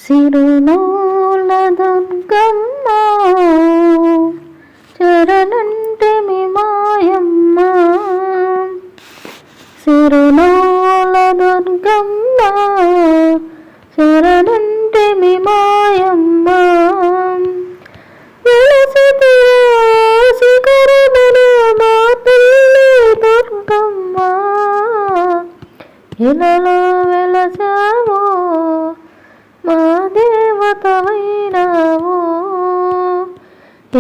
సిరునూల దుర్గమ్మ చరణంటిమి మాయమ్మ. సిరునూల దుర్గమ్మ చరణంటిమి మాయమ్మ. శిఖరమున మా తల్లి దుర్గమ్మ ఇలలో వెలసావో మా దేవతవైనావో.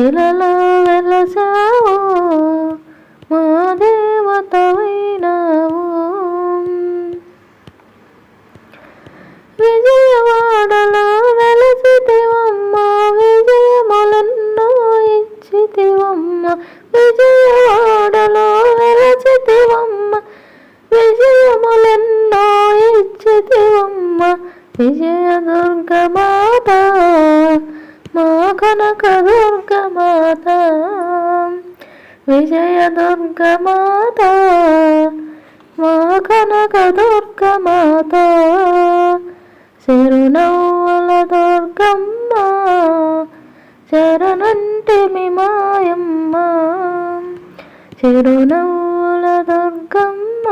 ఇలలో వెలసావో మా దేవతవైనావో. విజయవాడలో వెలసితివమ్మ విజయములెన్నో ఇచ్చితివమ్మ. విజయవాడలో వెలసితివమ్మ విజయములెన్నో ఇచ్చితివమ్మ. విజయ దుర్గమాత మా కనక దుర్గమాత. విజయ దుర్గమాత మా కనక దుర్గమాత. సిరునవ్వుల దుర్గమ్మ చరణంటిమి మాయమ్మ. సిరునవ్వుల దుర్గమ్మ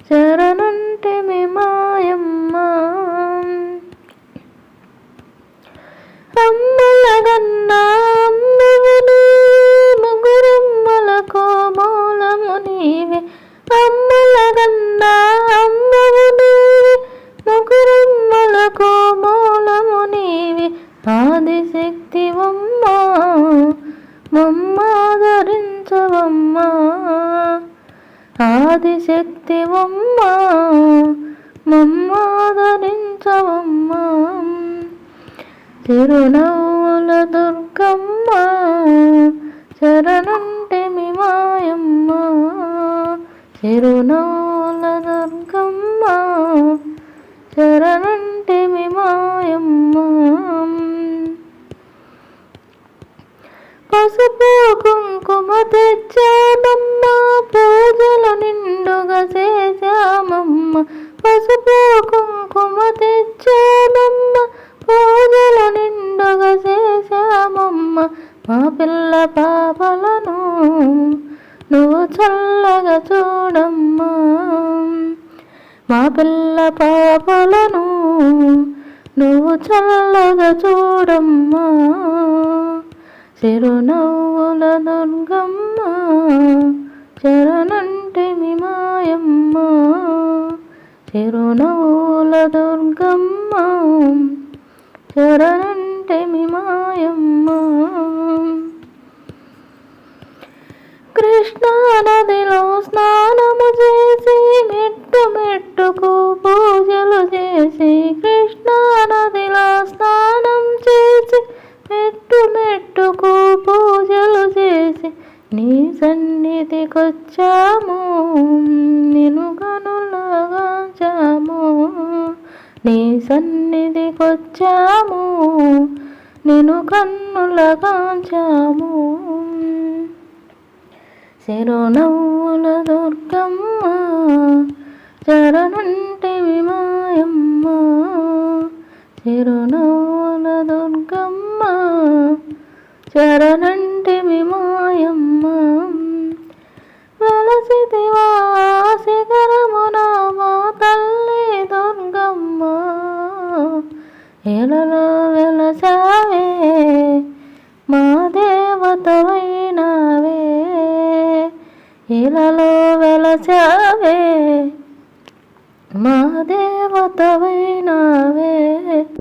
చరణంటిమి మాయమ్మ. అమ్మలగన్నా అమ్మవు ముగురమ్మలకు మూలము నీవే. అమ్మలగన్నా అమ్మవు ముగురమ్మలకు మూలము నీవే. ఆదిశక్తివమ్మ మమ్మాదరించవమ్మ. ఆదిశక్తివమ్మ మమ్మాదరించవమ్మ. సిరునవ్వుల దుర్గమ్మ చరణంటిమి మాయమ్మ. సిరునవ్వుల దుర్గమ్మ చరణంటిమి మాయమ్మ. పసుపు కుంకుమ తెచ్చామమ్మ పూజలు నిండుగా చేశామమ్మ. పసుపు కుంకుమ తెచ్చామమ్మ పూజలు నిండుగా చేశామమ్మ. మా పిల్ల పాపలను నువ్వు చల్లగా చూడమ్మా. మా పిల్ల పాపలను నువ్వు చల్లగా చూడమ్మా. సిరునవ్వుల దుర్గమ్మ చరణంటిమి మాయమ్మ. సిరునవ్వుల దుర్గమ్మ చరణంటిమి మాయమ్మ. కృష్ణా నదిలో స్నానము చేసి మెట్టు మెట్టుకు పూజలు చేసి. కృష్ణా నదిలో స్నానం చేసి మెట్టు మెట్టుకు పూజలు చేసి. నీ సన్నిధికొచ్చాము నిన్ను కనులగాంచాము. నీ సన్నిధికొచ్చాము నిన్ను కన్నులగాంచాము. సిరునవ్వుల దుర్గమ్మ చరణంటిమి మాయమ్మ. సిరునవ్వుల దుర్గమ్మ చరణంటిమి మాయమ్మ. వెలసితివా శిఖరమున మా తల్లి దుర్గమ్మ ఇలలో వెలసావే మా దేవతవైనావే. ఇలలో వెలసావే మా దేవతవై